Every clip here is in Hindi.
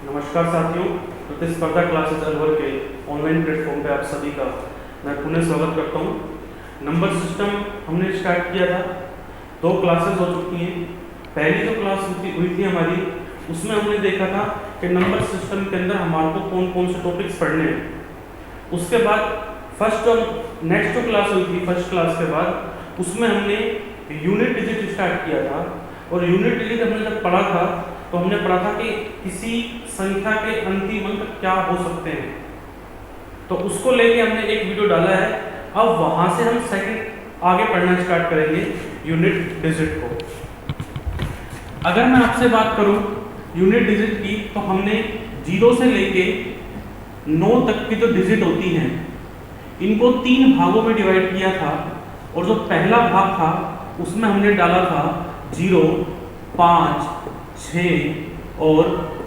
नमस्कार साथियों, प्रतिस्पर्धा क्लासेस अलवर के ऑनलाइन प्लेटफॉर्म पे आप सभी का मैं पुनः स्वागत करता हूँ। नंबर सिस्टम हमने स्टार्ट किया था, 2 क्लासेस हो चुकी हैं। पहली जो क्लास हुई थी हमारी, उसमें हमने देखा था कि नंबर सिस्टम के अंदर हमारे को कौन कौन से टॉपिक्स पढ़ने हैं। उसके बाद नेक्स्ट जो क्लास हुई थी, फर्स्ट क्लास के बाद, उसमें हमने यूनिट डिजिट स्टार्ट किया था। और यूनिट डिजिट हमने जब पढ़ा था तो हमने पढ़ा था कि किसी संख्या के अंतिम अंक क्या हो सकते हैं, तो उसको लेके हमने एक वीडियो डाला है। अब वहां से हम सेकंड आगे पढ़ना स्टार्ट करेंगे यूनिट डिजिट को। अगर मैं आपसे बात करूं यूनिट डिजिट की, तो हमने 0 से लेके 9 तक की जो डिजिट होती हैं, इनको 3 भागों में डिवाइड किया था। और जो पहला भाग था उसमें हमने डाला था 0, 5, 6 और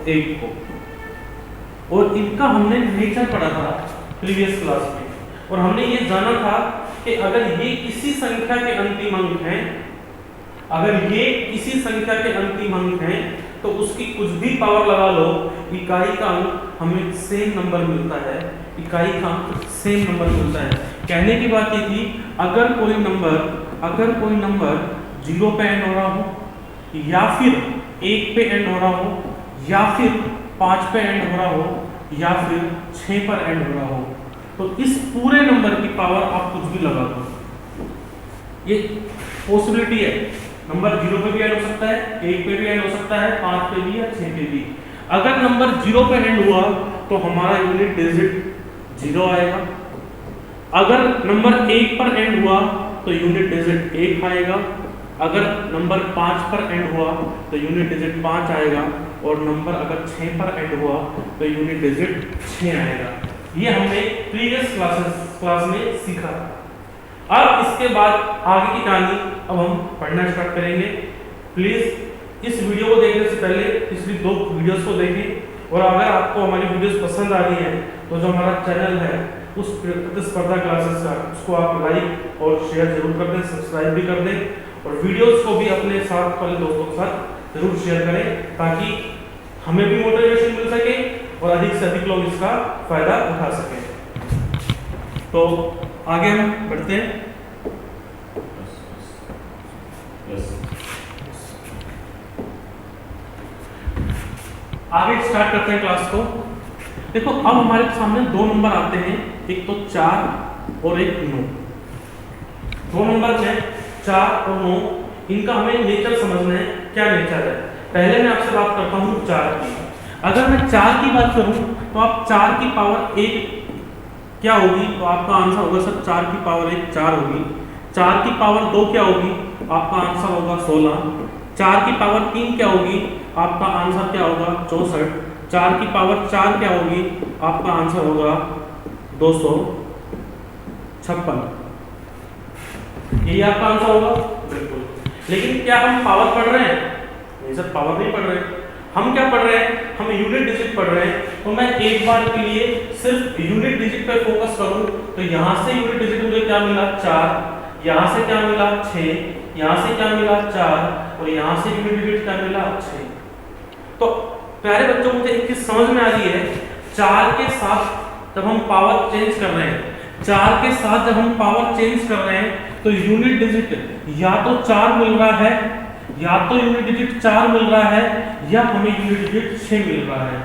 1 को। और इनका हमने नेचर पढ़ा था प्रीवियस क्लास में। और हमने ये जाना था कि अगर ये किसी संख्या के अंतिम अंक हैं, अगर ये किसी संख्या के अंतिम अंक हैं, तो उसकी कुछ भी पावर लगा लो, इकाई का अंक हमें सेम नंबर मिलता है। इकाई का अंक सेम नंबर मिलता है। कहने की बात ये थी, अगर कोई नंबर 0 पे एंड हो रहा हो, या फिर 1 पे एंड हो रहा हो, या फिर 5 पे एंड हो रहा हो, या फिर 6 पर एंड हो रहा हो, तो इस पूरे नंबर की पावर आप कुछ भी लगा दो, ये पॉसिबिलिटी है। नंबर 0 पे भी एंड हो सकता है, 1 पे भी एंड हो सकता है, 5 पे भी या 6 पे भी। अगर नंबर 0 पे एंड हुआ तो हमारा यूनिट डिजिट 0 आएगा। अगर नंबर 1 पर एंड हुआ तो यूनिट डिजिट 1 आएगा। अगर नंबर 5 पर एंड हुआ तो यूनिट डिजिट 5 आएगा। और नंबर अगर 6 पर एंड हुआ तो यूनिट डिजिट 6 आएगा। ये हमने प्रीवियस क्लास में सीखा। अब इसके बाद आगे की कहानी अब हम पढ़ना स्टार्ट करेंगे। प्लीज इस वीडियो को देखने से पहले पिछली 2 वीडियोस को देखें। और अगर आपको हमारी वीडियोस पसंद आ रही हैं तो जो हमारा चैनल है उस प्रतिस्पर्धा क्लासेस का, उसको आप लाइक और शेयर जरूर कर दें, सब्सक्राइब भी कर दें। और वीडियोस को भी अपने साथ वाले दोस्तों के साथ जरूर शेयर करें, ताकि हमें भी मोटिवेशन मिल सके और अधिक से अधिक लोग इसका फायदा उठा सकें। तो आगे हम बढ़ते हैं। आगे स्टार्ट करते हैं क्लास को। देखो, अब हमारे सामने 2 नंबर आते हैं, एक तो 4 और एक 9। 2 नंबर हैं 4 और 9। इनका हमें नेचर समझना है, क्या नेचर है। पहले मैं आपसे बात करता हूँ 4 की। अगर मैं 4 की बात करूँ तो आप 4 की पावर 1 क्या होगी, तो आपका आंसर होगा सर 4 की पावर 1 4 होगी। 4 की पावर 2 क्या होगी, आपका आंसर होगा 16। 4 की पावर 3 क्या होगी, आपका आंसर क्या होगा 64। 4 की पावर 4 क्या होगी, आपका आंसर होगा 256। यही आपका आंसर होगा बिल्कुल। लेकिन क्या हम पावर पढ़ रहे हैं? नहीं सर, पावर नहीं पढ़ रहे। हम क्या पढ़ रहे हैं? हम यूनिट डिजिट पढ़ रहे हैं। तो मैं एक बार के लिए सिर्फ यूनिट डिजिट पे फोकस करूं तो यहां से यूनिट डिजिट मुझे क्या मिला 4, यहां से क्या मिला 6, यहां से क्या मिला 4 और यहां से यूनिट डिजिट क्या मिला 6। तो प्यारे बच्चों, मुझे एक चीज समझ में आ रही है, 4 के साथ जब हम पावर चेंज कर रहे हैं, 4 के साथ जब हम पावर चेंज कर रहे हैं, तो यूनिट डिजिट या तो 4 मिल रहा है, या तो यूनिट डिजिट 4 मिल रहा है, या हमें यूनिट डिजिट 6 मिल रहा है।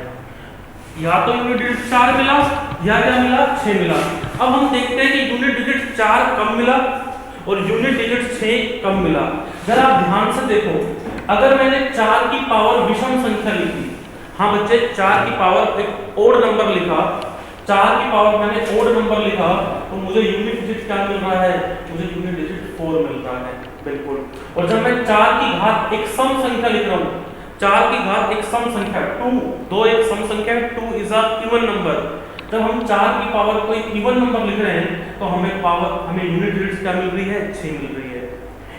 या तो यूनिट डिजिट 4 मिला, या क्या मिला 6 मिला। अब हम देखते हैं कि यूनिट डिजिट 4 कम मिला और यूनिट डिजिट 6 कम मिला। जरा आप ध्यान से देखो, अगर मैंने 4 की पावर विषम संख्या लिखी, हाँ बच्चे 4 की पावर एक ओड नंबर लिखा, 4 की पावर मैंने ओड नंबर लिखा, तो मुझे यूनिट डिजिट क्या मिल रहा है, मुझे यूनिट डिजिट 4 मिल रहा है बिल्कुल। और जब मैं 4 की घात एक सम संख्या लिख रहा हूँ, 4 की घात एक सम संख्या 2 एक सम संख्या, 2 इज अ इवन नंबर। जब हम 4 की पावर कोई इवन नंबर लिख रहे हैं तो हमें यूनिट डिजिट क्या मिल रही है, 6 मिल रही है।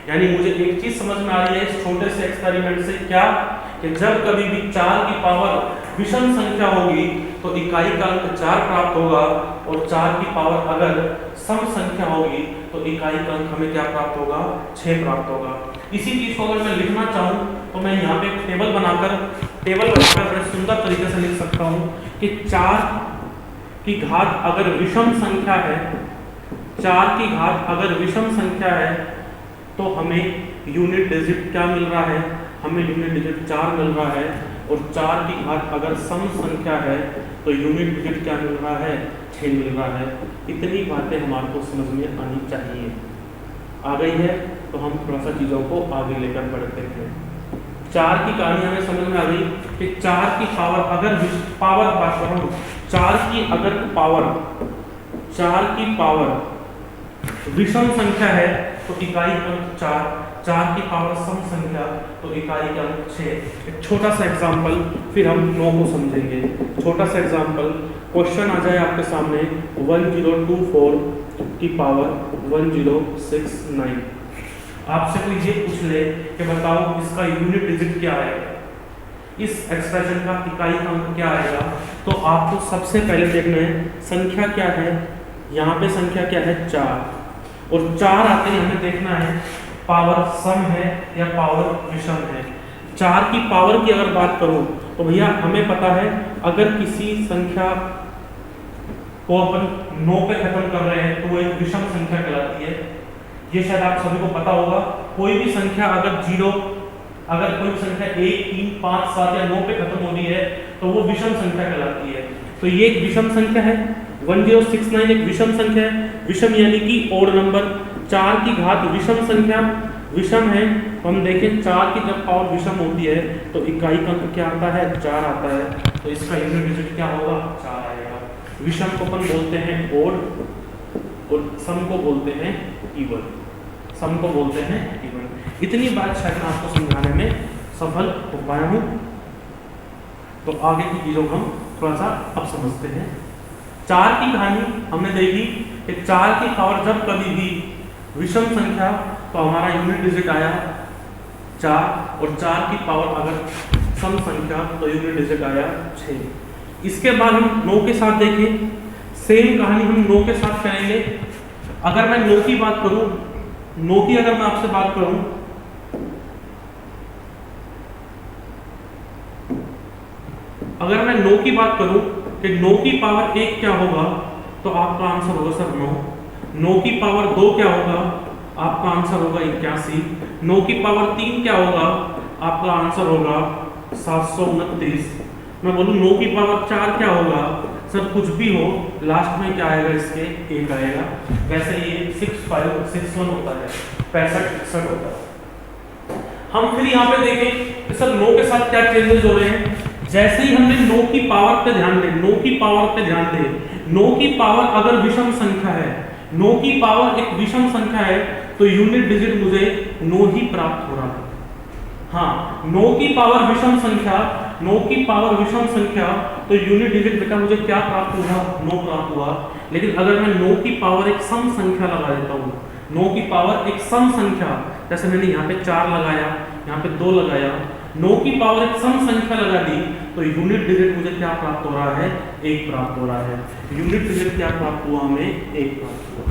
यानी मुझे एक चीज समझ में आ रही है इस छोटे से एक्सपेरिमेंट से, क्या कि जब कभी भी 4 की पावर विषम संख्या होगी तो इकाई का अंक 4 प्राप्त होगा, और 4 की पावर अगर सम संख्या होगी तो इकाई का अंक हमें क्या प्राप्त होगा, 6 प्राप्त होगा। इसी चीज को अगर मैं लिखना चाहूँ तो मैं यहाँ पे एक टेबल बनाकर टेबल बनाकर बड़े सुंदर तरीके से लिख सकता हूं कि 4 की घात अगर विषम संख्या है, 4 की घात अगर विषम संख्या है तो हमें यूनिट डिजिट क्या मिल रहा है, हमें यूनिट डिजिट 4 मिल रहा है। और 4 की घात अगर सम संख्या है तो यूनिट डिजिट क्या मिल रहा है, 6 मिल रहा है। इतनी बातें हमारे को समझ में आनी चाहिए। आ गई है तो हम थोड़ा सा चीज़ों को आगे लेकर बढ़ते हैं। 4 की कहानी हमें समझ में आ गई कि 4 की पावर अगर बात कर रहा हूँ, 4 की अगर पावर 4 की पावर विषम संख्या है तो इकाई अंक 4, 4 की पावर सम संख्या तो इकाई का अंक 6। एक छोटा सा एग्जांपल फिर हम 9 को समझेंगे। छोटा सा एग्जांपल, क्वेश्चन आ जाए आपके सामने 1024 की पावर 1069। आपसे कोई ये पूछ ले कि बताओ इसका यूनिट डिजिट क्या है, इस एक्सप्रेशन का इकाई अंक क्या आएगा, तो आपको सबसे पहले देखना है संख्या क्या है। यहाँ पे संख्या क्या है, 4, और 4 आते ही हमें देखना है पावर सम है या पावर विषम है। 4 की पावर की अगर बात करूं तो भैया हमें पता है अगर किसी संख्या को अपन 9 पे खत्म कर रहे हैं तो वो एक विषम संख्या कहलाती है। ये शायद आप सभी को पता होगा। कोई भी संख्या अगर कोई भी संख्या 1, 3, 5, 7 या 9 पे खत्म हो रही है तो वो विषम संख्या कहलाती है। तो ये एक विषम संख्या है, 1069 एक विषम संख्या है। विषम यानी कि ओड नंबर, 4 की घात विषम संख्या विषम है। तो हम देखें 4 की जब पावर विषम होती है तो इकाई का अंक क्या आता है, 4 आता है। तो इसका यूनिट डिजिट क्या होगा, 4 आएगा। विषम को अपन बोलते हैं ओड और सम को बोलते हैं इवन। सम को बोलते हैं इवन। इतनी बात शायद मैं आपको समझाने में सफल हो पाया हूँ। तो आगे की चीजों को हम थोड़ा सा अब समझते हैं। 4 की कहानी हमने देखी कि 4 की पावर जब कभी भी विषम संख्या तो हमारा यूनिट डिजिट आया 4, और 4 की पावर अगर सम संख्या तो यूनिट डिजिट आया 6। इसके बाद हम 9 के साथ देखें, सेम कहानी हम 9 के साथ करेंगे। अगर मैं 9 की बात करूं, 9 की अगर मैं आपसे बात करूं, अगर मैं 9 की बात करूं कि 9 की पावर 1 क्या होगा तो आपका आंसर होगा सर 9। 9 की पावर 2 क्या होगा, आपका आंसर होगा 81। 9 की पावर 3 क्या होगा, आपका आंसर होगा 729। मैं बोलूँ 9 की पावर 4 क्या होगा, सर कुछ भी हो लास्ट में क्या आएगा, इसके 1 आएगा। वैसे ये 6561 होता है, 6561 होता है। हम फिर यहाँ पे देखें कि सर 9 के साथ क्या चेंजेस हो रहे हैं। जैसे ही हमने 9 की पावर पे ध्यान दें, 9 की पावर पे ध्यान दें, 9 की पावर अगर विषम संख्या है, 9 की पावर एक विषम संख्या है तो यूनिट डिजिट मुझे 9 ही प्राप्त हो रहा है। हाँ, 9 की पावर विषम संख्या, 9 की पावर विषम संख्या तो यूनिट डिजिट बेटा मुझे क्या प्राप्त हुआ, 9 प्राप्त हुआ। लेकिन अगर मैं 9 की पावर एक सम संख्या लगा देता हूँ, 9 की पावर एक सम संख्या, जैसे मैंने यहाँ पे 4 लगाया, यहाँ पे 2 लगाया, 9 की पावर एक सम संख्या लगा दी तो यूनिट डिजिट मुझे क्या प्राप्त हो रहा है, 1 प्राप्त हो रहा है। यूनिट डिजिट क्या प्राप्त हुआ हमें, 1 प्राप्त हुआ।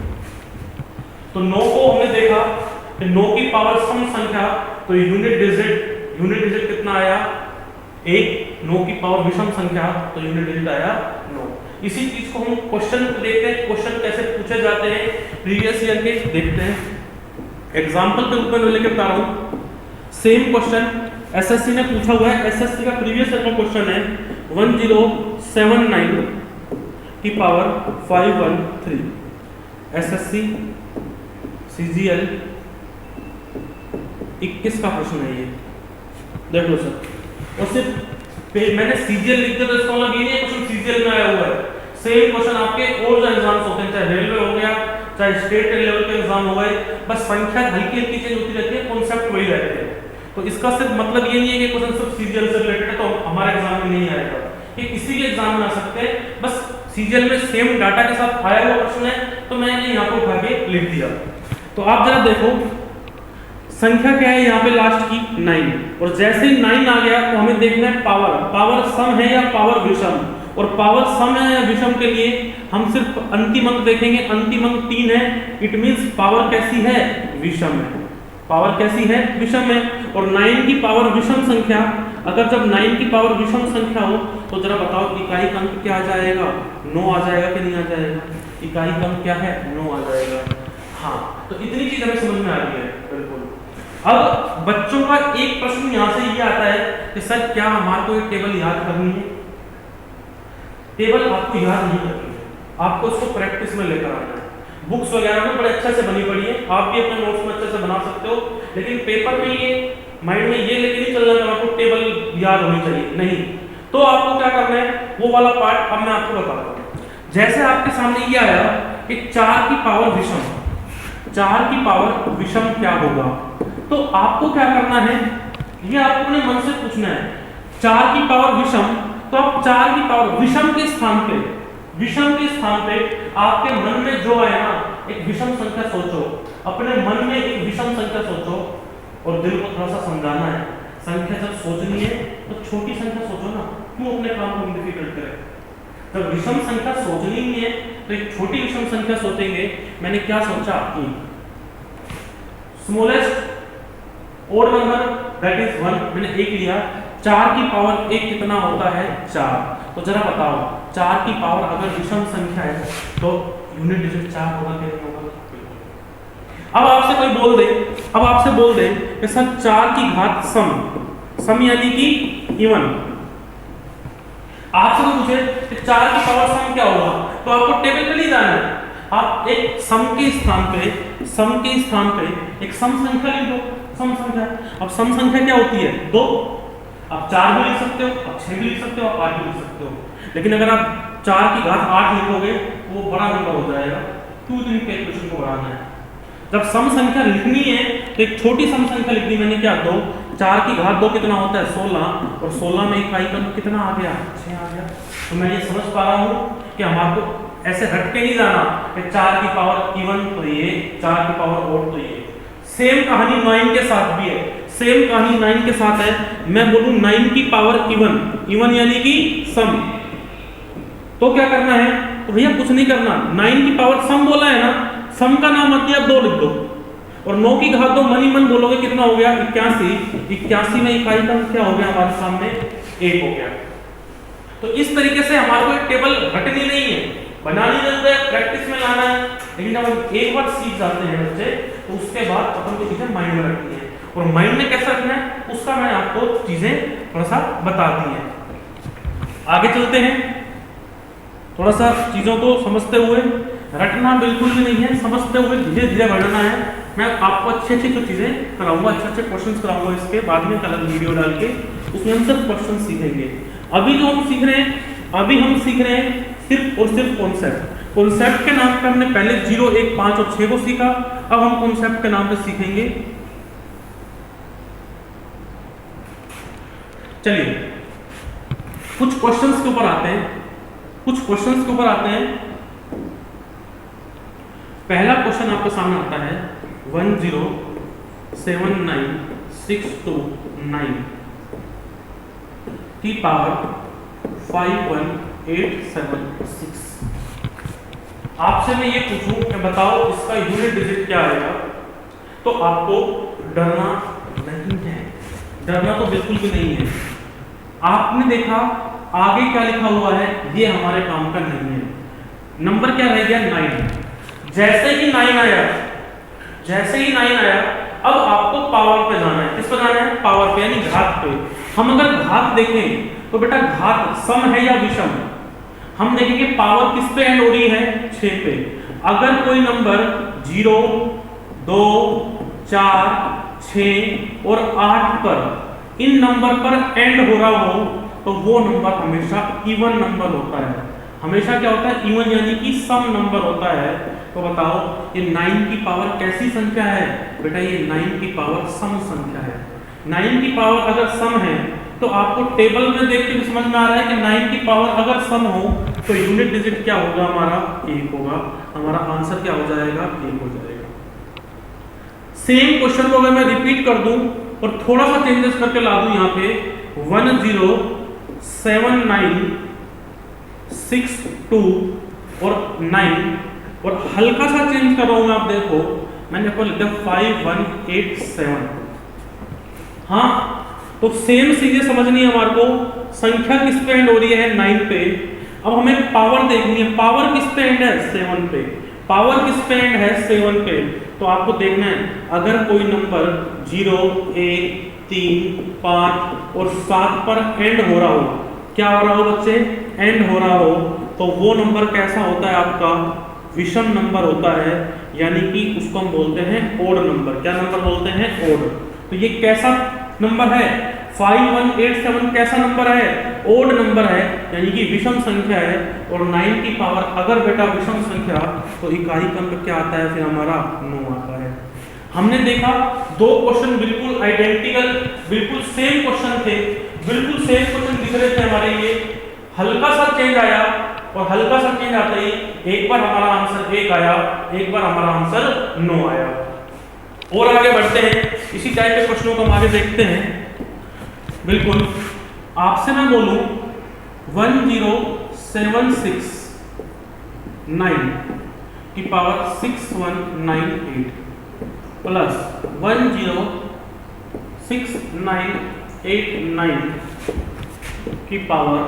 तो 9 को हमने देखा कि 9 की पावर सम संख्या तो यूनिट डिजिट कितना आया, 1। 9 की पावर विषम संख्या तो यूनिट डिजिट आया 9। इसी चीज को हम क्वेश्चन देखते हैं, क्वेश्चन कैसे पूछे जाते हैं प्रीवियस ईयर के देखते हैं। एग्जांपल के रूप में लेके बता रहा हूं। सेम क्वेश्चन एसएससी ने पूछा हुआ है। एसएससी का प्रीवियस ईयर का क्वेश्चन है 1079 की पावर 513। एसएससी सीजीएल 21 का प्रश्न है ये, देख लो सर। और सिर्फ मैंने सीजीएल लिख दिया तो इसका मतलब ये नहीं है क्वेश्चन सीजीएल में आया हुआ है। सेम क्वेश्चन आपके और जो एग्जाम्स होते हैं, चाहे रेलवे हो गया, चाहे स्टेट लेवल के एग्जाम हो गए, बस संख्या हल्की हल्की चेंज होती रहती है, कॉन्सेप्ट वही रहते हैं। तो इसका सिर्फ मतलब ये नहीं है कि क्वेश्चन सिर्फ सीजीएल से रिलेटेड है तो हमारे एग्जाम में नहीं आएगा, ये किसी भी एग्जाम में आ सकते हैं। बस सीजीएल में सेम डाटा के साथ आया हुआ प्रश्न है तो मैंने यहाँ पर उठा के लिख दिया। तो आप जरा देखो संख्या क्या है यहाँ पे लास्ट की 9, और जैसे ही 9 आ गया तो हमें देखना है पावर सम है या पावर विषम। और पावर सम है या विषम के लिए हम सिर्फ अंतिम अंक देखेंगे, अंतिम अंक 3 है, इट मींस पावर कैसी है, विषम है। पावर कैसी है, विषम है। और 9 की पावर विषम संख्या, अगर जब 9 की पावर विषम संख्या हो तो जरा बताओ इकाई का अंक क्या आ जाएगा? 9 आ जाएगा कि नहीं आ जाएगा? इकाई का अंक क्या है? 9 आ जाएगा। हाँ, तो इतनी चीज हमें समझ में आ रही है। बिल्कुल। अब बच्चों का एक प्रश्न यहाँ से ये आता है कि सर क्या हमारे को ये टेबल याद करनी है? टेबल आपको याद नहीं करनी है, आपको इसको प्रैक्टिस में लेकर आना है। बुक्स वगैरह में बड़े अच्छे से बनी पड़ी है, आप भी अपने नोट्स में अच्छे से बना सकते हो, लेकिन पेपर में ये माइंड में ये लेके नहीं चलना कि आपको टेबल याद होनी चाहिए, नहीं। तो आपको क्या करना है, वो वाला पार्ट अब मैं आपको बताता हूँ। जैसे आपके सामने ये आया कि 4 की पावर विषम, 4 की पावर विषम क्या होगा, तो आपको क्या करना है, ये आपको अपने मन से पूछना है। 4 की पावर विषम, तो आप 4 की पावर विषम के स्थान पे, विषम के स्थान पे आपके मन में जो आए ना, एक विषम संख्या सोचो, अपने मन में एक विषम संख्या सोचो और दिल को थोड़ा सा समझाना है। संख्या जब सोचनी है तो छोटी संख्या सोचो ना, क्यों अपने काम को डिफिकल्ट करें। जब विषम संख्या सोचनी ही है तो एक छोटी विषम संख्या सोचेंगे। मैंने क्या सोचा कि smallest odd number that is 1, मैंने 1 लिया। 4 की पावर 1 कितना होता है? 4। तो जरा बताओ 4 की पावर अगर विषम संख्या है तो यूनिट डिजिट 4 होगा कि नहीं होगा? अब आपसे कोई बोल दे, अब आपसे बोल दे कि सर 4 की घात सम, सम यानी कि इवन, आपसे तो पूछे कि 4 की पावर सम क्या होगा, तो आपको टेबल पे नहीं जाना है, आप एक सम के स्थान पे, सम के स्थान पे एक सम संख्या लिख दो, सम संख्या। अब सम संख्या क्या होती है? 2। आप 4 भी लिख सकते हो, आप 6 भी लिख सकते हो, आप 8 भी लिख सकते हो, लेकिन अगर आप 4 की घात 8 लिखोगे तो वो बड़ा नंबर हो जाएगा। क्यों इतनी कैलकुलेशन को बढ़ाना है? जब सम संख्या लिखनी है तो एक छोटी सम संख्या लिखनी, मैंने क्या 2, 4 की घात 2 कितना होता है? 16, और 16 में इकाई का कितना आ गया? 6 आ गया। तो मैं ये समझ पा रहा हूँ कि हमारे को ऐसे हट के नहीं जाना कि 4 की पावर इवन तो ये, 4 की पावर ओड तो ये। सेम कहानी 9 के साथ भी है, सेम कहानी 9 के साथ है। मैं बोलूँ 9 की पावर इवन, इवन यानी कि सम, तो क्या करना है? तो भैया कुछ नहीं करना, 9 की पावर सम बोला है ना, सम का नाम मत दिया 2 लिख दो, और 9 की घात 2 मन ही मन बोलोगे कितना हो गया? 81। 81 में इकाई का क्या हो गया हमारे सामने? 1 हो गया। तो इस तरीके से हमारे को एक टेबल हटनी नहीं है, बनानी जरूर है, प्रैक्टिस में लाना है, लेकिन जब हम एक बार सीख जाते हैं बच्चे तो उसके बाद अपन को चीजें माइंड में रखनी है, और माइंड में कैसा रखना है उसका मैंने आपको चीजें थोड़ा सा बता दी हैं। आगे चलते हैं, थोड़ा सा चीजों को समझते हुए, रटना बिल्कुल भी नहीं है, समझते हुए धीरे धीरे बढ़ना है। मैं आपको अच्छी अच्छी जो चीजें कराऊंगा, अच्छे अच्छे क्वेश्चंस कराऊंगा, इसके बाद में अलग वीडियो डाल के उसमें हम सिर्फ क्वेश्चन सीखेंगे। अभी जो हम सीख रहे हैं, अभी हम सीख रहे हैं सिर्फ और सिर्फ कॉन्सेप्ट। कॉन्सेप्ट के नाम पे हमने पहले 0, 1, 5 और 6 को सीखा, अब हम कॉन्सेप्ट के नाम पे सीखेंगे। चलिए कुछ क्वेश्चंस के ऊपर आते हैं, कुछ क्वेश्चंस के ऊपर आते हैं। पहला क्वेश्चन आपके सामने आता है 1079629 की पावर 51876। आपसे मैं ये पूछूं कि बताओ इसका यूनिट डिजिट क्या आएगा, तो आपको डरना नहीं है, डरना तो बिल्कुल भी नहीं है। आपने देखा आगे क्या लिखा हुआ है, ये हमारे काम का नहीं है। नंबर क्या रह गया? 9। जैसे ही 9 आया, जैसे ही 9 आया, अब आपको पावर पे जाना है। किस पे जाना है? पावर पे, यानी घात पे। हम अगर घात देखें तो बेटा घात सम है या विषम? हम देखेंगे पावर किस पे एंड हो रही है? 6 पे। अगर कोई नंबर 0, 2, 4, 6 और 8 पर, इन नंबर पर एंड हो रहा हो तो वो नंबर हमेशा इवन नंबर होता है। हमेशा क्या होता है? इवन यानी कि सम नंबर होता है। तो बताओ ये 9 की पावर कैसी संख्या है? बेटा ये 9 की पावर सम संख्या है। 9 की पावर अगर सम है तो आपको टेबल में देख के समझ में आ रहा है कि 9 की पावर अगर सम हो तो यूनिट डिजिट क्या होगा हमारा? 1 होगा। हमारा आंसर क्या हो जाएगा? 1 हो जाएगा। सेम क्वेश्चन को अगर मैं रिपीट कर दूं और थोड़ा सा चेंजेस करके ला दूं यहाँ पे 1079629 और 9 और हल्का सा चेंज कर रहा हूं मैं, आप देखो मैंने को लिखा 5187। हाँ, तो सेम चीजें समझनी है हमारे को। संख्या किस पे एंड हो रही है? 9 पे। अब हमें पावर देखनी है, पावर किस पे एंड है? 7 पे। पावर किस पे एंड है? 7 पे। तो आपको देखना है अगर कोई नंबर 0, 1, 3, 5 और 7 पर एंड हो रहा हो, क्या हो रहा हो बच्चे? एंड हो रहा हो, तो वो नंबर कैसा होता है? आपका विषम नंबर होता है, यानी कि उसको हम बोलते हैं ओड नंबर। क्या नंबर बोलते हैं? ओड। तो ये कैसा नंबर है? 5187 कैसा नंबर है? ओड नंबर है, यानी कि विषम संख्या है। और 9 की पावर अगर बेटा विषम संख्या, तो इकाई क्रम क्या आता है? फिर हमारा 9 आता है। हमने देखा दो क्वेश्चन बिल्कुल आइडेंटिकल, बिल्कुल सेम क्वेश्चन थे, बिल्कुल सेम क्वेश्चन दिख रहे थे हमारे लिए। हल्का सा चेंज आया, और हल्का सा चेंज आते ही एक बार हमारा आंसर 1 आया, एक बार हमारा आंसर 9 आया। और आगे बढ़ते हैं, इसी टाइप के क्वेश्चनों को हम आगे देखते हैं। बिल्कुल आपसे मैं बोलूं 10769 की पावर 6198 प्लस 10689 की पावर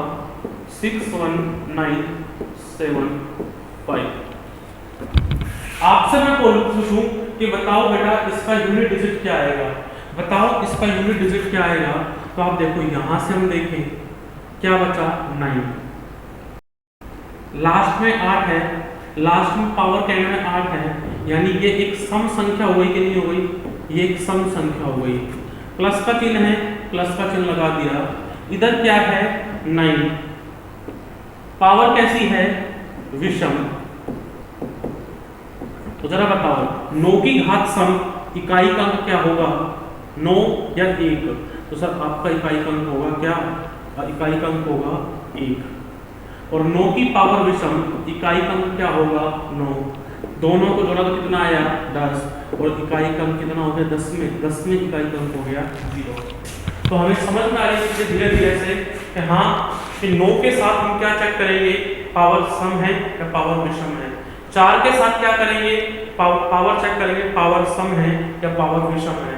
61975। आपसे मैं पूछूं कि बताओ बेटा इसका यूनिट डिजिट क्या आएगा? बताओ इसका यूनिट डिजिट क्या आएगा? तो आप देखो यहां से हम देखें क्या बचा? 9। लास्ट में 8 है, लास्ट में पावर के एंड में 8 है, यानी ये एक सम संख्या हो गई कि नहीं हो गई? ये एक सम संख्या हो गई। प्लस का चिन्ह है, प्लस का चिन्ह लगा दिया। इधर क्या है? 9। पावर कैसी है? विषम। तो जरा बताओ 9 की घात सम इकाई का अंक क्या होगा? 9 या 1? तो सर आपका इकाई का अंक होगा क्या? इकाई का अंक होगा 1। और 9 की पावर विषम इकाई का अंक क्या होगा? 9। दोनों को जोड़ा तो कितना आया? 10। और इकाई का अंक कितना हो गया? 10 में। 10 में इकाई का अंक हो गया 0। तो हमें समझ में आ रही है धीरे धीरे से कि हाँ, कि 9 के साथ हम क्या चेक करेंगे? पावर सम है या पावर विषम है। 4 के साथ क्या करेंगे? पावर चेक करेंगे, पावर सम है या पावर विषम है।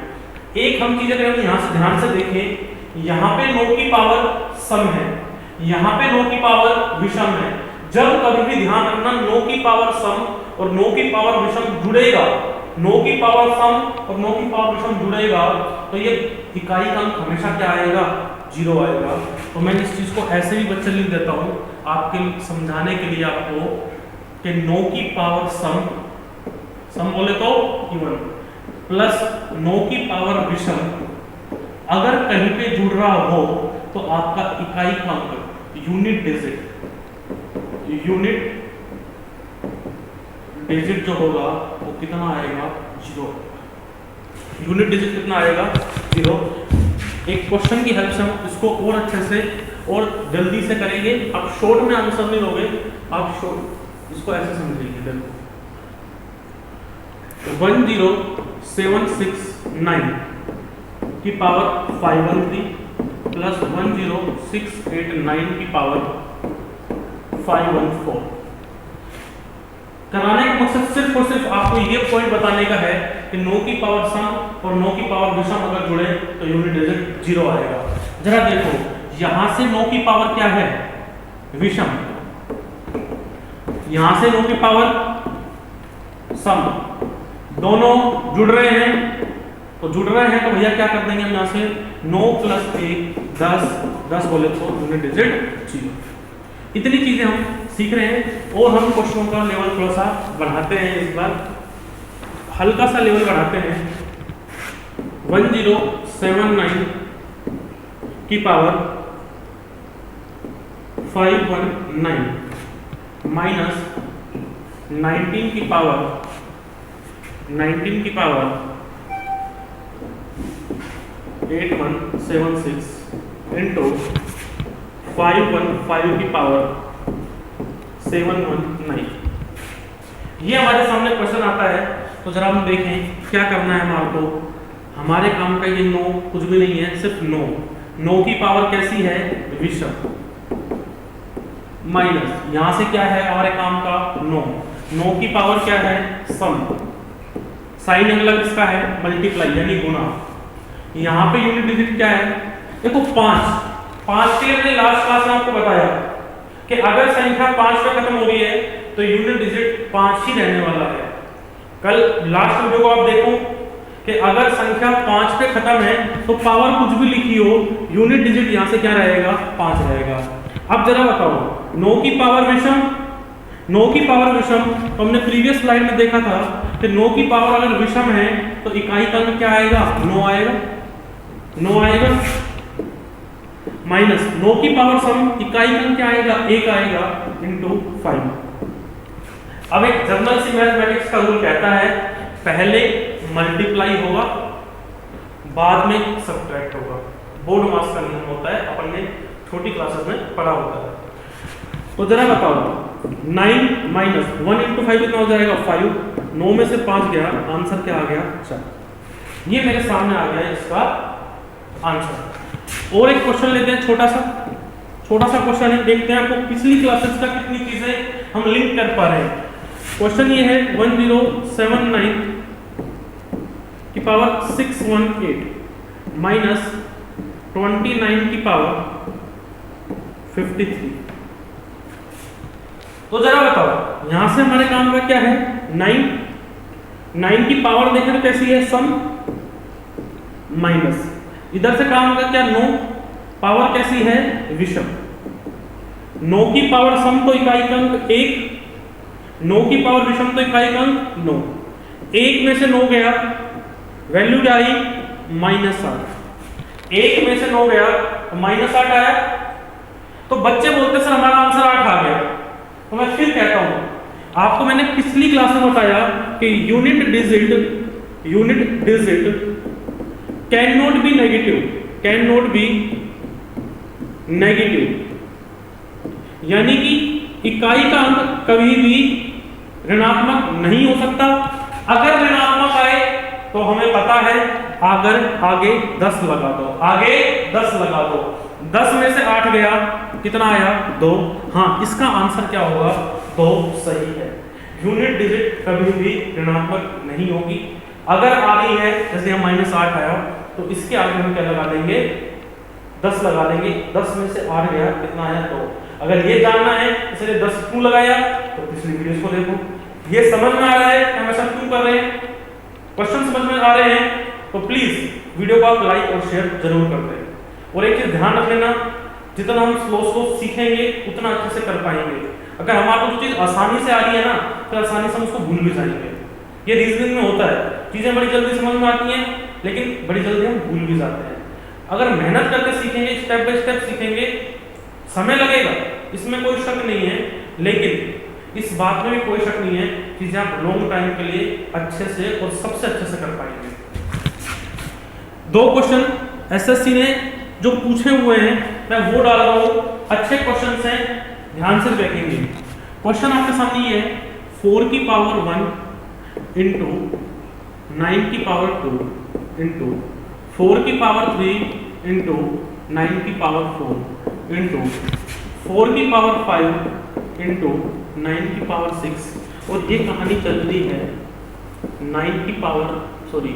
एक हम चीज अगर हम यहाँ से ध्यान से देखें, यहाँ पे 9 की पावर सम है, यहाँ पे 9 की पावर विषम है। जब कभी भी ध्यान रखना 9 की पावर सम और 9 की पावर विषम जुड़ेगा, 9 की पावर सम और 9 की पावर विषम जुड़ेगा, तो ये इकाई का अंक हमेशा क्या आएगा? 0 आएगा। तो मैं इस चीज को ऐसे भी बच्चे लिख देता हूँ आपके समझाने के लिए आपको, कि 9 की पावर सम बोले तो इवन, प्लस 9 की पावर विषम अगर कहीं पे जुड़ रहा हो तो आपका इकाई का अंक यूनिट डिजिट जो होगा वो कितना आएगा? 0। यूनिट डिजिट कितना आएगा? 0। एक क्वेश्चन की हेल्प से हम इसको और अच्छे से और जल्दी से करेंगे। आप शॉर्ट में आंसर नहीं दोगे, आप शॉर्ट इसको ऐसे समझेंगे। देखो 10769 की पावर 513 प्लस 10689 की पावर 514। कराने का मकसद सिर्फ और सिर्फ आपको ये पॉइंट बताने का है कि 9 की पावर सम और 9 की पावर विषम अगर जुड़े तो यूनिट डिजिट 0 आएगा। जरा देखो यहां से 9 की पावर क्या है? विषम। यहां से 9 की पावर सम, दोनों जुड़ रहे हैं, तो भैया क्या कर देंगे हम यहां से? 9 + 1 10 बोले तो यूनिट डिजिट 0। इतनी चीजें हम सीख रहे हैं और हम क्वेश्चनों का लेवल थोड़ा सा बढ़ाते हैं। इस बार हल्का सा लेवल बढ़ाते हैं। 1079 की पावर 519 माइनस 19 की पावर 8176 इंटू 515 की पावर 719। ये हमारे सामने क्वेश्चन आता है, तो जरा हम देखें क्या करना है हमारे को। हमारे काम का ये 9 कुछ भी नहीं है, सिर्फ 9 की पावर कैसी है? विषम। माइनस यहां से क्या है हमारे काम का? 9 की पावर क्या है? सम। साइन अगला किसका है? मल्टीप्लाई यानी गुणा। यहाँ पे यूनिट डिजिट क्या है, देखो 5 के लिए मैंने लास्ट क्लास में आपको बताया कि अगर संख्या 5 पे खत्म हो रही है तो यूनिट डिजिट 5 ही रहने वाला है। कल लास्ट वीडियो को आप देखो कि अगर संख्या 5 पे खत्म है तो पावर कुछ भी लिखी हो, यूनिट डिजिट यहाँ से क्या रहेगा, 5 रहेगा। अब जरा बताओ 9 की पावर विषम, 9 की पावर विषम, तो हमने प्रीवियस स्लाइड में देखा था कि 9 की पावर अगर विषम है तो इकाई का क्या आएगा, 9 आएगा, 9 आएगा, माइनस 9 की पावर सम, इकाई का क्या आएगा, 1 आएगा, इंटू 5। अब एक जनरल सी मैथमेटिक्स का रूल कहता है पहले मल्टीप्लाई होगा बाद में सब्ट्रैक्ट होगा। बोर्ड मास का नियम होता है, अपन ने छोटी क्लासेस में पढ़ा होता है। तो जरा बताओ 9 माइनस 1 इंटू 5 कितना हो जाएगा, 5। 9 में से 5 गया, आंसर क्या आ गया, 4। ये मेरे सामने आ गया इसका आंसर। और एक क्वेश्चन लेते हैं, छोटा सा क्वेश्चन है, देखते हैं आपको पिछली क्लासेस का कितनी चीजें हम लिंक कर पा रहे हैं। क्वेश्चन ये है 1079 की पावर 618 माइनस 29 की पावर 53। तो जरा बताओ यहां से हमारे काम का क्या है, 9 की पावर देखें तो कैसी है, सम, माइनस इधर से काम का क्या, 9 पावर कैसी है, विषम। 9 की पावर सम तो इकाई का अंक 1, 9 की पावर विषम तो इकाई का अंक 9। 1 में से 9 गया, वैल्यू क्या आई, -8। 1 में से 9 गया तो -8 आया। तो बच्चे बोलते सर हमारा आंसर 8 आ गया। तो मैं फिर कहता हूं, आपको मैंने पिछली क्लास में बताया कि unit digit can not be negative, यानी कि इकाई का अंक कभी भी ऋणात्मक नहीं हो सकता। अगर ऋणात्मक आए तो हमें पता है अगर आगे 10 लगा दो, 10 में से 8 गया, कितना आया, 2। हाँ, इसका आंसर क्या होगा, 2 सही है। यूनिट डिजिट कभी भी ऋणात्मक नहीं होगी। अगर आ रही है जैसे हम -8 आया तो इसके आगे हम क्या लगा देंगे, 10 लगा देंगे। 10 में से 8 गया, कितना आया, 2। अगर ये जानना है इसलिए 10 क्यों लगाया तो पिछली वीडियोस को देखो। ये समझ में आ रहा है हम ऐसा क्यों कर रहे हैं, क्वेश्चन समझ में आ रहे हैं तो प्लीज वीडियो को आप लाइक और शेयर जरूर कर दें। और एक चीज ध्यान रख लेना, जितना हम स्लो सीखेंगे उतना अच्छे से कर पाएंगे। अगर हमारे को जो चीज आसानी से आ रही है ना तो आसानी से हम उसको भूल भी जाएंगे। ये रीजनिंग में होता है, चीजें बड़ी जल्दी समझ में आती हैं लेकिन बड़ी जल्दी हम भूल भी जाते हैं। अगर मेहनत करके सीखेंगे, स्टेप बाय स्टेप सीखेंगे, समय लगेगा, इसमें कोई शक नहीं है, लेकिन इस बात में भी कोई शक नहीं है कि आप लॉन्ग टाइम के लिए अच्छे से और सबसे अच्छे से कर पाएंगे। 2 क्वेश्चन एसएससी ने जो पूछे हुए हैं मैं वो डाल रहा हूं, अच्छे क्वेश्चन हैं, ध्यान से देखेंगे। क्वेश्चन आपके सामने ये है, 4 की पावर 1 इंटू 9 की पावर 2 इंटू 4 की पावर 3 इंटू 9 की पावर 4 इंटू 4 की पावर 5 इंटू 9 की पावर 6। और ये कहानी चल रही है 9 की पावर, सॉरी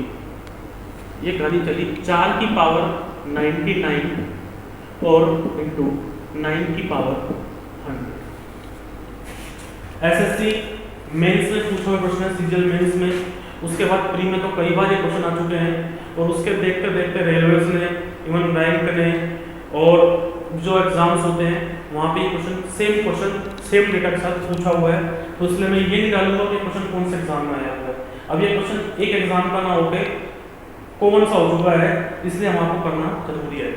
ये कहानी चली 4 की पावर 99 और इंटू 9 की पावर 100। एसएससी मेंस में पूछा हुआ प्रश्न है, सीजीएल मेंस में, उसके बाद प्री में तो कई बार ये क्वेश्चन आ चुके हैं, और उसके देखते देखते रेलवेज ने, इवन बैंक ने, और जो एग्जाम्स होते हैं वहाँ पे ये क्वेश्चन सेम डेटा के साथ पूछा हुआ है। तो इसलिए मैं ये नहीं डालूंगा कि क्वेश्चन कौन से एग्जाम में आया हुआ है। अब ये क्वेश्चन एक एग्जाम का ना होके कॉमन सा हो चुका है, इसलिए हम आपको करना जरूरी है।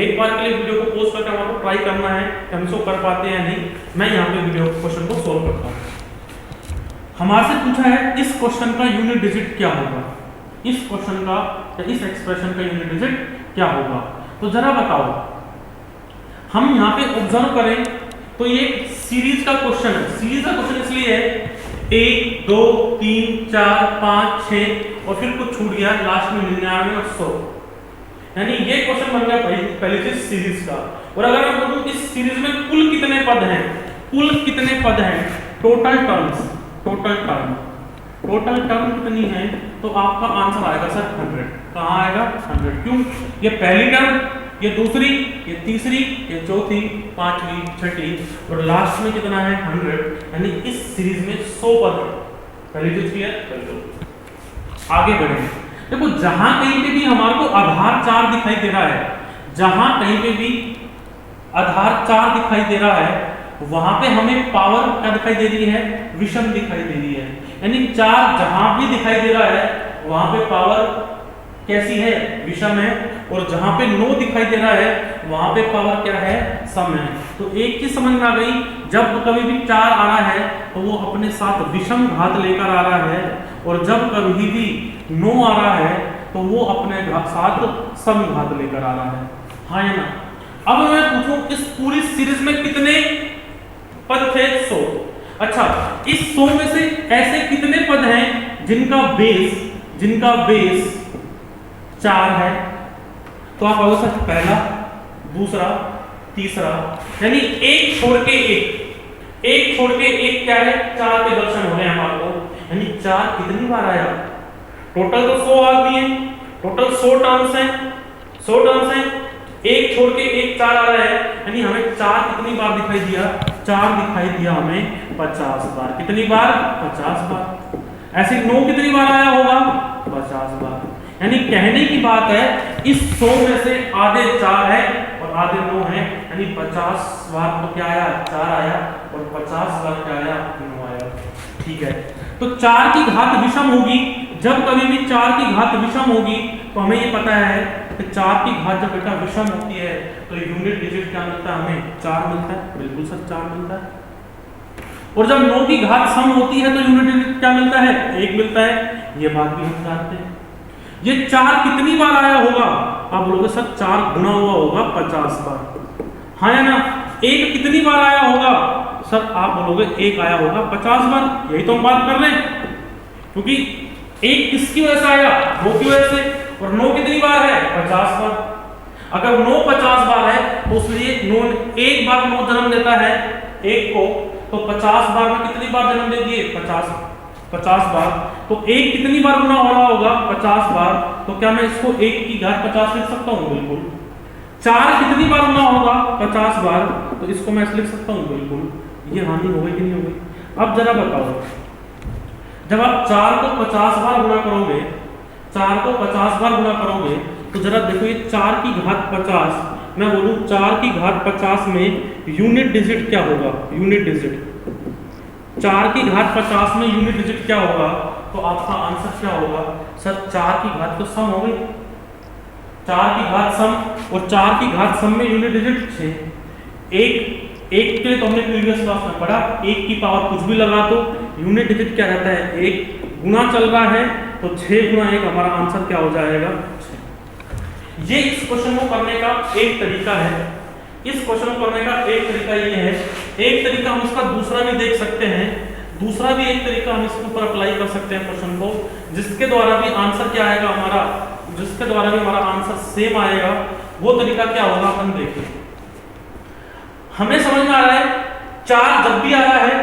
एक बार के लिए वीडियो को पोस्ट करके हम आपको ट्राई करना है कि हम इसको कर पाते हैं या नहीं। मैं यहाँ पे वीडियो क्वेश्चन को सोल्व करता हूँ। हमारे से पूछा है इस क्वेश्चन का यूनिट डिजिट क्या होगा, इस क्वेश्चन का या इस एक्सप्रेशन का यूनिट डिजिट क्या होगा। तो जरा बताओ, हम यहाँ पे ऑब्जर्व करें तो ये सीरीज का क्वेश्चन है। सीरीज का क्वेश्चन इसलिए है 1 2 3 4 5 6 और फिर कुछ छूट गया लास्ट में 99 और 100, यानी ये क्वेश्चन बन गया पहली चीज सीरीज का। और अगर मैं बोलूं इस सीरीज में कुल कितने पद हैं, टोटल टर्म कितनी है तो आपका आंसर आएगा सर 100। कहाँ आएगा 100? क्यों? ये पहली टर्म, ये दूसरी, ये तीसरी, ये चौथी, पांचवी, छठी और लास्ट में कितना है 100, यानी इस सीरीज में 100 पद है। पहली चीज क्लियर? बिल्कुल। आगे बढ़ेंगे। देखो जहां कहीं पे भी हमारे को आधार 4 दिखाई दे रहा है, जहां कहीं पे भी आधार 4 दिखाई दे रहा है, वहां पे हमें पावर क्या दिखाई दे रही है? विषम दिखाई दे रही है। यानी 4 जहां भी दिखाई दे रहा है वहां पे पावर कैसी है? विषम है। और जहां पे 9 दिखाई दे रहा है वहां पे पावर क्या है? सम है। तो एक चीज समझ में आ गई, जब कभी भी 4 आ रहा है तो वो अपने साथ विषम घात लेकर आ रहा है, और जब कभी भी 9 आ रहा है तो वो अपने साथ सम घात लेकर आ रहा है। हाँ या ना? अब मैं पूछूं इस पूरी सीरीज में कितने पद थे? 100। अच्छा, इस 100 में से ऐसे कितने पद हैं जिनका बेस 4 है? तो आप बोलो सर पहला, दूसरा, तीसरा, यानी एक छोड़ के एक क्या है? 4 के दर्शन हो रहे हैं हमारे को। यानी 4 कितनी बार आया? टोटल तो 100 आदमी है, टोटल 100 टर्म्स हैं, एक छोड़ के एक 4 आ रहा है, यानी हमें 4 कितनी बार दिखाई दिया? 4 दिखाई दिया हमें 50 बार। कितनी बार? 50 बार। ऐसे 9 कितनी बार आया होगा? 50 बार। यानी कहने की बात है इस 100 में से आधे 4 है और आधे 9 है, यानी 50 बार तो क्या आया? 4 आया, और 50 बार क्या आया? 9 आया। ठीक है, तो 4 की घात विषम होगी। जब कभी भी 4 की घात विषम होगी तो हमें ये पता है कि 4 की घात जब बेटा विषम होती है तो यूनिट डिजिट क्या मिलता है? हमें 4 मिलता है। बिल्कुल सर 4 मिलता है। और जब 9 की घात सम होती है तो यूनिट डिजिट क्या मिलता है? 1 मिलता है। ये बात भी हम जानते हैं। ये 4 कितनी बार आया होगा? आप बोलोगे सर 4 गुना हुआ होगा 50 बार। हाँ या ना? 1 कितनी बार आया होगा? सर आप बोलोगे 1 आया होगा 50 बार। यही तो हम बात कर रहे हैं, क्योंकि 1 किसकी वजह से आया? 9 की वजह से। और 9 कितनी बार है? 50 बार। अगर 9 50 बार है तो उसलिए 9 एक बार 9 जन्म देता है 1 को, तो 50 बार में कितनी बार जन्म दे दिए? 50 बार। तो 1 कितनी बार गुना हो रहा होगा? 50 बार। तो क्या मैं इसको 1 की घात 50 लिख सकता हूँ? बिल्कुल। 4 कितनी बार गुना होगा? 50 बार। तो इसको मैं लिख सकता हूँ? बिल्कुल। ये हानि हो गई कि नहीं हो गई? अब जरा बताओ, जब आप 4 को 50 बार गुना करोगे, 4 को 50 बार गुना करोगे, तो जरा देखो ये 4 की घात 50, मैं बोलूं 4 की घात 50 में यूनिट डिजिट क्या होगा? यूनिट डिजिट 4 की घात 50 में यूनिट डिजिट क्या होगा? तो आपका आंसर क्या होगा? सर 4 की घात तो सम हो गई, 4 की घात सम, और 4 की घात सम में यूनिट डिजिट 6। एक के तो हमने प्रीवियस क्लास में पढ़ा, 1 की पावर कुछ भी लगा तो यूनिट डिजिट क्या रहता है? 1 गुना चल रहा है, तो 6 गुना 1 हमारा आंसर क्या हो जाएगा? 6। ये इस क्वेश्चन को करने का एक तरीका है। इस क्वेश्चन को करने का एक तरीका ये है। एक तरीका हम इसका दूसरा भी देख सकते हैं, दूसरा भी एक तरीका हम इसके ऊपर अप्लाई कर सकते हैं क्वेश्चन को, जिसके द्वारा भी आंसर क्या आएगा हमारा, जिसके द्वारा भी हमारा आंसर सेम आएगा। वो तरीका क्या होगा अपन देखिए। हमें समझ में आ रहा है 4 जब भी आ रहा है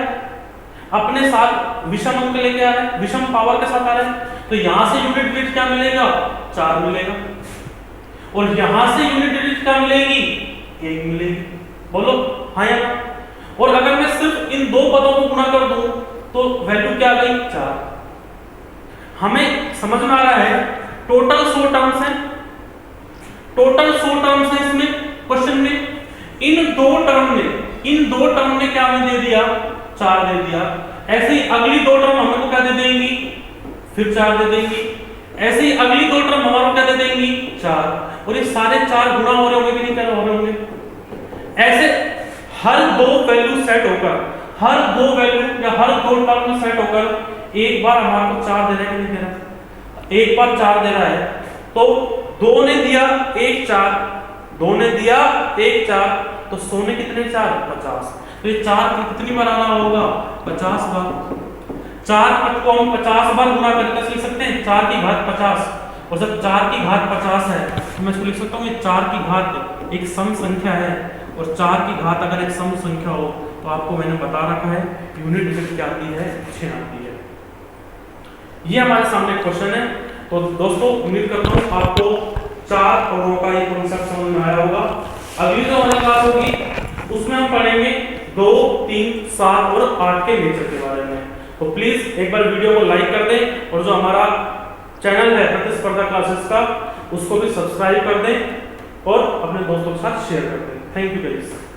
अपने साथ विषम अंक लेके आ रहा है, विषम पावर के साथ आ रहा है, तो यहां से यूनिट डिजिट क्या मिलेगा? 4 मिलेगा। और यहां से यूनिट डिजिट क्या मिलेगी? 1 मिलेगी। बोलो हाँ या ना? और अगर मैं सिर्फ इन 2 पदों को गुणा कर दूं तो वैल्यू क्या आ गई? 4। हमें समझ में आ रहा है टोटल 100 टर्म्स हैं, टोटल 100 टर्म्स हैं इसमें क्वेश्चन में। इन दो टर्म ने क्या हमें दे दिया? 4 दे दिया। ऐसे ही अगली 2 टर्म हमको क्या दे देंगी? फिर 4 दे देंगी। ऐसे ही अगली 2 टर्म हमारा क्या दे देंगी? 4। और ये सारे 4 गुणा हो रहे होंगे कि नहीं कर रहे होंगे? ऐसे हर 2 वैल्यू सेट होकर, हर 2 वैल्यू या हर 2 टर्म में सेट होकर एक बार हमारे को 4 दे रहा है कि नहीं दे रहा? एक बार 4 दे रहा है, तो 2 ने दिया 1 4, 2 ने दिया 1 4, तो 100 ने कितने 4? 50। तो ये 4 कितनी बार आना होगा? 50 बार। 4 पद को हम 50 बार गुना करके लिख सकते हैं 4 की घात 50। और जब 4 की घात 50 है तो मैं इसको लिख सकता हूँ ये 4 की घात एक सम संख्या है, और 4 की घात अगर एक सम संख्या हो तो आपको मैंने बता रखा है यूनिट डिजिट क्या आती है? 6 आती है। ये हमारे सामने क्वेश्चन है। तो दोस्तों उम्मीद करता हूँ आपको 4 और 9 का ये कॉन्सेप्ट समझ में आया होगा। अगली जो हमारी क्लास होगी उसमें हम पढ़ेंगे 2, 3, 7 और 8 के नेचर के बारे में। तो प्लीज एक बार वीडियो को लाइक कर दें और जो हमारा चैनल है प्रतिस्पर्धा क्लासेस का उसको भी सब्सक्राइब कर दें और अपने दोस्तों के साथ शेयर कर दें। Thank you guys.